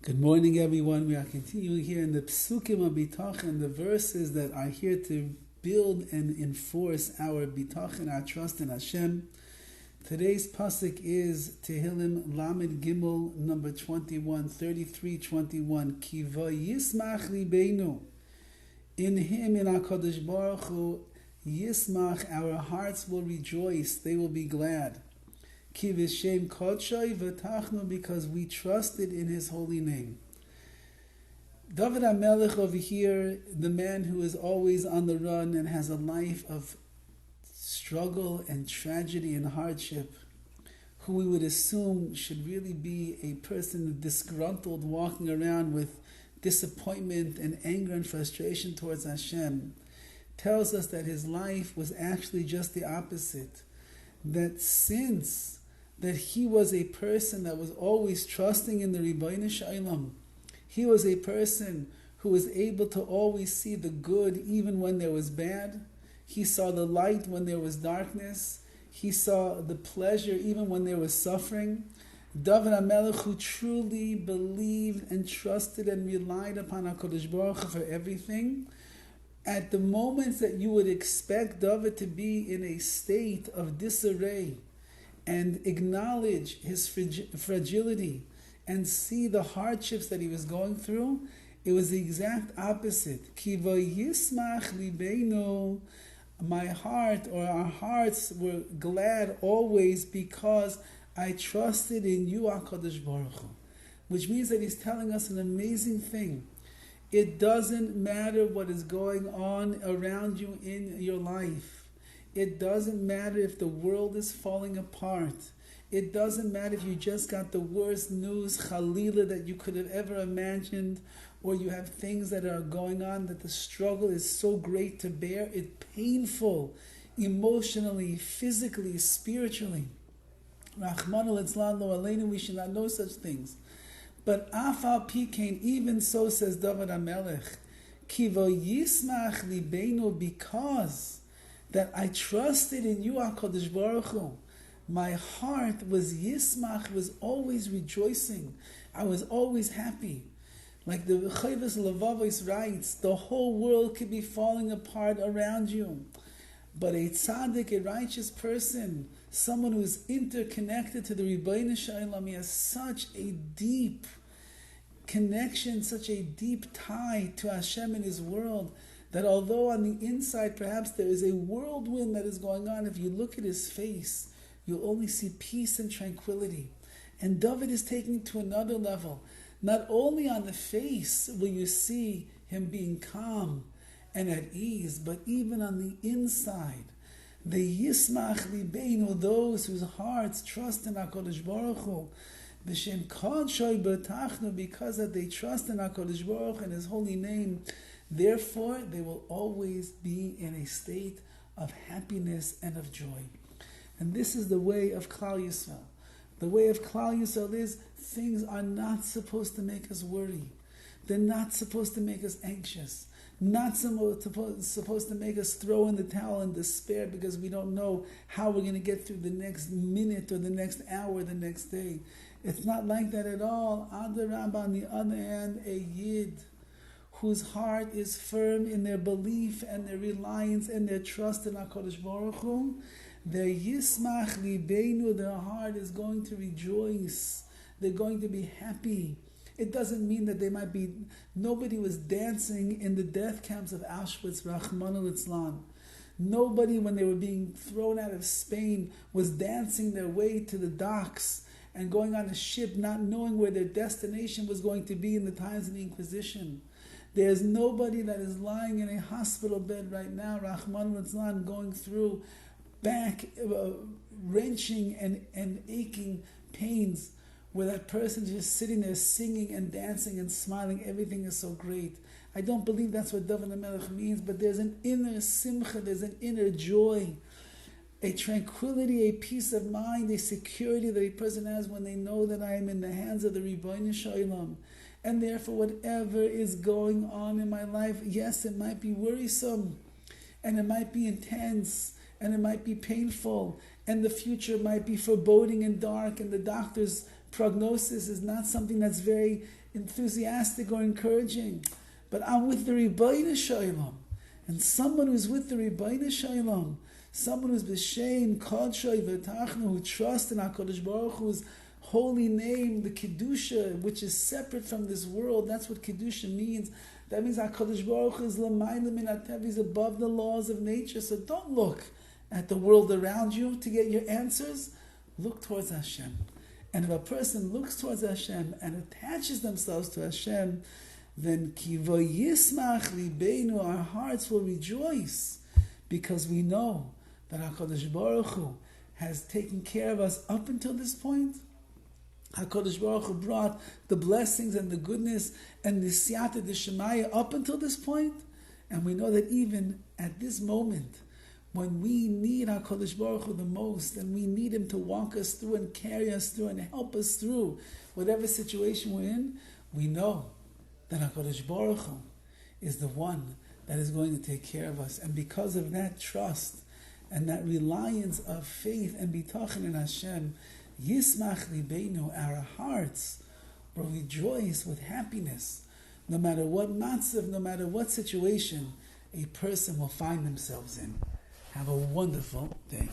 Good morning, everyone. We are continuing here in the Psukim of Bitachon, the verses that are here to build and enforce our Bitachon, our trust in Hashem. Today's pasuk is Tehillim Lamed Gimel, number 21, 33:21. Ki vayismach libeinu. In Him, in HaKadosh Baruch Hu, Yismach, our hearts will rejoice, they will be glad. Ki v'shem kodshay v'tachnu, because we trusted in His holy name. Dovid HaMelech over here, the man who is always on the run and has a life of struggle and tragedy and hardship, who we would assume should really be a person disgruntled, walking around with disappointment and anger and frustration towards Hashem, tells us that his life was actually just the opposite. That since that he was a person that was always trusting in the Ribbono Shel Olam, he was a person who was able to always see the good even when there was bad. He saw the light when there was darkness. He saw the pleasure even when there was suffering. Dovid HaMelech, who truly believed and trusted and relied upon HaKadosh Baruch Hu for everything, at the moments that you would expect Dovid to be in a state of disarray and acknowledge his fragility and see the hardships that he was going through, it was the exact opposite. Ki vayismach libeinu, my heart, or our hearts, were glad always because I trusted in you, HaKadosh Baruch Hu. Which means that he's telling us an amazing thing. It doesn't matter what is going on around you in your life. It doesn't matter if the world is falling apart. It doesn't matter if you just got the worst news, Chalila, that you could have ever imagined, or you have things that are going on that the struggle is so great to bear. It's painful, emotionally, physically, spiritually. Rahman al-Itzlan lo aleinu, we should not know such things. But afal pikein, even so, says Dovid HaMelech, ki vayismach libeinu, because that I trusted in you, HaKadosh Baruch Hu. My heart was yismach, was always rejoicing. I was always happy. Like the Horowitz writes, the whole world could be falling apart around you. But a tzaddik, a righteous person, someone who is interconnected to the Ribbono Shel Olam, he has such a deep connection, such a deep tie to Hashem and His world, that although on the inside perhaps there is a whirlwind that is going on, if you look at his face, you'll only see peace and tranquility. And Dovid is taking it to another level. Not only on the face will you see him being calm and at ease, but even on the inside. The Yismach Libeinu, those whose hearts trust in HaKadosh Baruch Hu, B'Shem Kodshay Bitachon, because that they trust in HaKadosh Baruch Hu and His holy name, therefore they will always be in a state of happiness and of joy. And this is the way of Klal Yisrael. The way of Klal Yisrael is things are not supposed to make us worry. They're not supposed to make us anxious. Not supposed to make us throw in the towel in despair because we don't know how we're going to get through the next minute or the next hour, the next day. It's not like that at all. Adarabba, on the other hand, a Yid whose heart is firm in their belief and their reliance and their trust in HaKadosh Baruch Hu, their Yismach Libeinu, their heart is going to rejoice. They're going to be happy. It doesn't mean that they might be, nobody was dancing in the death camps of Auschwitz, Rahman al-Itzlan. Nobody, when they were being thrown out of Spain, was dancing their way to the docks and going on a ship, not knowing where their destination was going to be in the times of the Inquisition. There's nobody that is lying in a hospital bed right now, Rahman al-Itzlan, going through back wrenching and aching pains, where that person is just sitting there singing and dancing and smiling. Everything is so great. I don't believe that's what Dovid HaMelech means, but there's an inner simcha, there's an inner joy, a tranquility, a peace of mind, a security that a person has when they know that I am in the hands of the Ribbono Shel Olam. And therefore, whatever is going on in my life, yes, it might be worrisome, and it might be intense, and it might be painful, and the future might be foreboding and dark, and the doctors prognosis is not something that's very enthusiastic or encouraging. But I'm with the Ribbono Shel Olam. And someone who's with the Ribbono Shel Olam, someone who's b'shem Kodsho Bitachon, who trusts in HaKadosh Baruch Hu's holy name, the Kedusha, which is separate from this world. That's what Kedusha means. That means HaKadosh Baruch Hu is l'mayla min hatev, he's above the laws of nature. So don't look at the world around you to get your answers. Look towards Hashem. And if a person looks towards Hashem and attaches themselves to Hashem, then kivo yismach libeinu, our hearts will rejoice, because we know that HaKadosh Baruch Hu has taken care of us up until this point. HaKadosh Baruch Hu brought the blessings and the goodness and the siyata d'shemaya up until this point. And we know that even at this moment, when we need HaKadosh Baruch Hu the most, and we need Him to walk us through and carry us through and help us through whatever situation we're in, we know that HaKadosh Baruch Hu is the one that is going to take care of us. And because of that trust and that reliance of faith and bitachon in Hashem, Yismach libeinu, our hearts will rejoice with happiness, no matter what matzav, no matter what situation a person will find themselves in. Have a wonderful day.